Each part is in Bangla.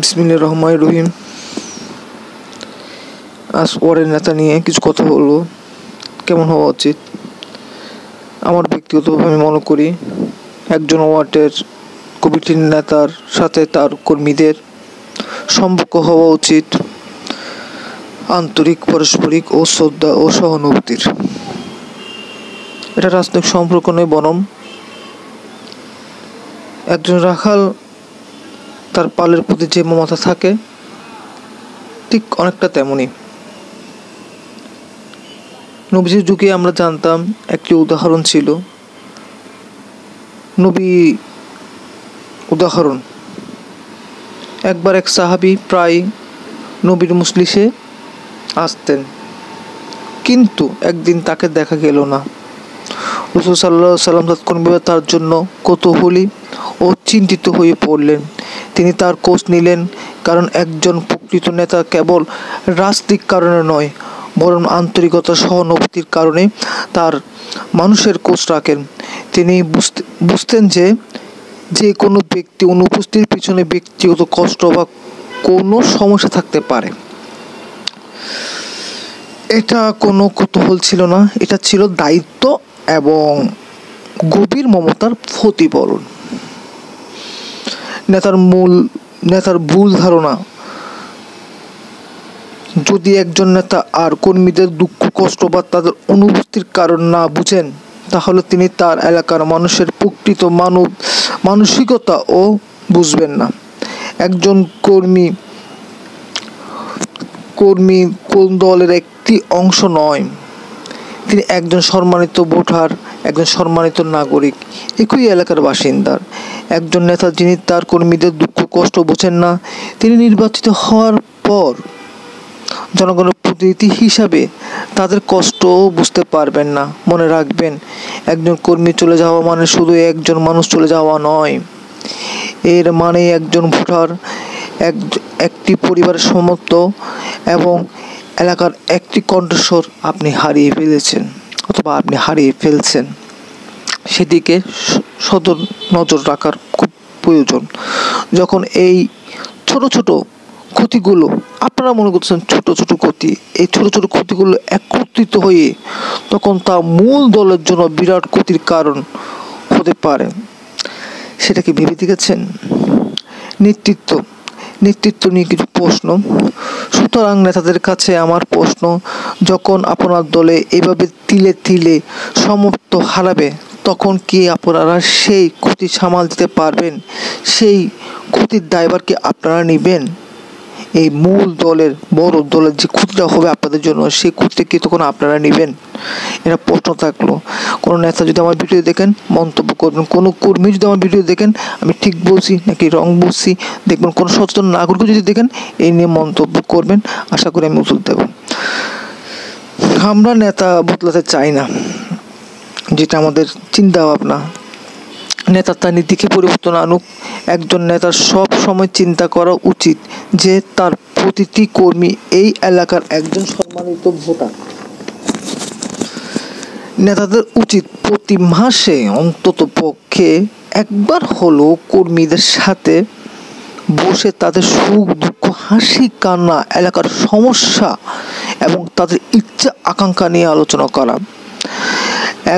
বিসমিল্লাহির রহমানির রহিম। আজ ওয়ার্ডের নেতা নিয়ে কিছু কথা বলবো। কেমন হওয়া উচিত? আমার ব্যক্তিগতভাবে আমি মনে করি একজন ওয়ার্ডের কমিটির নেতার সাথে তার কর্মীদের সম্পর্ক হওয়া উচিত আন্তরিক, পারস্পরিক ও শ্রদ্ধা ও সহানুভূতির। এটা রাজনৈতিক সম্পর্ক নয়, বরং একজন রাখাল তার পালের প্রতি যে মমতা থাকে ঠিক অনেকটা তেমনই। নবীজির যুগে আমরা জানতাম একটি উদাহরণ ছিল। উদাহরণ একবার এক সাহাবী প্রায় নবীর মজলিসে আসতেন, কিন্তু একদিন তাকে দেখা গেল না। রাসূল সাল্লাল্লাহু আলাইহি ওয়াসাল্লাম তাৎক্ষণিকভাবে তার জন্য কৌতূহলী ও চিন্তিত হয়ে পড়লেন। তিনি তার খোঁজ নিলেন, কারণ একজন প্রকৃত নেতা কেবল রাজনৈতিক কারণে নয়, বরং আন্তরিকতা সহানুভূতির কারণে তার মানুষের খোঁজ রাখেন। তিনি বুঝতেন যে কোনো ব্যক্তি অনুপস্থিতির পিছনে ব্যক্তিগত কষ্ট বা কোনো সমস্যা থাকতে পারে। এটা কোনো কৌতূহল ছিল না, এটা ছিল দায়িত্ব এবং গভীর মমতার প্রতিফলন। নেতার ভুল ধারণা: যদি একজন নেতা আর কর্মীদের দুঃখ, কষ্ট বা তাদের অনুভূতির কারণ না বুঝেন, তাহলে তিনি তার এলাকার মানুষের প্রকৃত মানসিকতাও বুঝবেন না। একজন কর্মী কোন দলের একটি অংশ নয়, তিনি একজন সম্মানিত ভোটার, একজন সম্মানিত নাগরিক, একই এলাকার বাসিন্দা। একজন নেতা যিনি তার কর্মীদের দুঃখ কষ্ট বোঝেন না, তিনি নির্বাচিত হওয়ার পর জনগণের প্রতিনিধি হিসাবে তাদের কষ্টও বুঝতে পারবেন না। মনে রাখবেন, একজন কর্মী চলে যাওয়া মানে শুধু একজন মানুষ চলে যাওয়া নয়, এর মানে একজন ভোটার, একটি পরিবারের সমস্ত এবং এলাকার একটি কণ্ঠস্বর আপনি হারিয়ে ফেলছেন। সেদিকে সদর নজর রাখার খুব প্রয়োজন। যখন এই ছোট ছোট ক্ষতিগুলো, আপনারা মনে করছেন ছোট ছোট ক্ষতি, এই ছোট ছোট ক্ষতিগুলো একত্রিত হয়ে তখন তা মূল দলের জন্য বিরাট ক্ষতির কারণ হতে পারে। সেটা কি ভেবে দেখেছেন? নেতৃত্ব নিয়ে কিছু প্রশ্ন। সুতরাং নেতাদের কাছে আমার প্রশ্ন, যখন আপনার দলে এভাবে তিলে তিলে সমর্থ হারাবে, তখন কি আপনারা সেই ক্ষতি সামাল দিতে পারবেন? সেই ক্ষতির দায়ভার কি আপনারা নেবেন? এই মূল দলের, বড় দলের যে ক্ষতিটা হবে আপনাদের জন্য, সেই ক্ষতি কি তখন আপনারা নেবেন? এটা প্রশ্ন থাকলো। কোনো নেতা যদি আমার ভিডিও দেখেন, মন্তব্য করবেন। কোনো কর্মী যদি আমার ভিডিও দেখেন, আমি ঠিক বলছি নাকি রং বলছি দেখবেন। কোনো সচেতন নাগরিক যদি দেখেন, এই নিয়ে মন্তব্য করবেন, আশা করি আমি উত্তর দেব। আমরা নেতা বদলাতে চাই না, যেটা আমাদের চিন্তা ভাবনা। নেতা তার নীতিকে পরিবর্তন আনুক। একজন নেতার সব সময় চিন্তা করা উচিত যে তার প্রতিটি কর্মী এই এলাকার একজন সম্মানিত ভোটার। নেতাদের উচিত প্রতি মাসে অন্তত পক্ষে একবার হলেও কর্মীদের সাথে বসে তাদের সুখ দুঃখ, হাসি কান্না, এলাকার সমস্যা এবং তাদের ইচ্ছা আকাঙ্ক্ষা নিয়ে আলোচনা করা।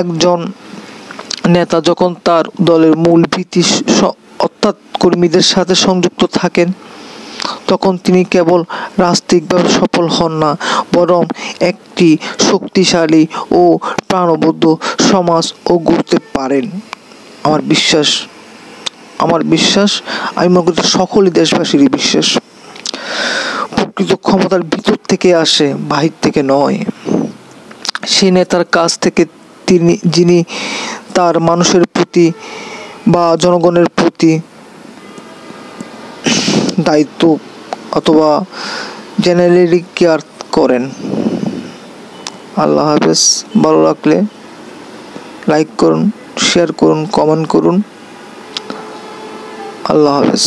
একজন নেতা যখন তার দলের মূল ভিত্তি অর্থাৎ কর্মীদের সাথে সংযুক্ত থাকেন, তখন তিনি কেবল রাজনৈতিকভাবে সফল হন না, বরং একটি শক্তিশালী ও প্রাণবদ্ধ সমাজ ও গড়তে পারেন। আমার বিশ্বাস, আমি মনে করি সকলই দেশবাসীরই বিশ্বাস। প্রকৃত ক্ষমতার ভিতর থেকে আসে, বাহির থেকে নয়। সেই নেতার কাছ থেকে যিনি তার মানুষের প্রতি বা জনগণের প্রতি দায়িত্ব অথবা জেনারেলি কেয়ার করেন। আল্লাহ হাফেজ। ভালো লাগলে লাইক করুন, শেয়ার করুন, কমেন্ট করুন। আল্লাহ হাফেজ।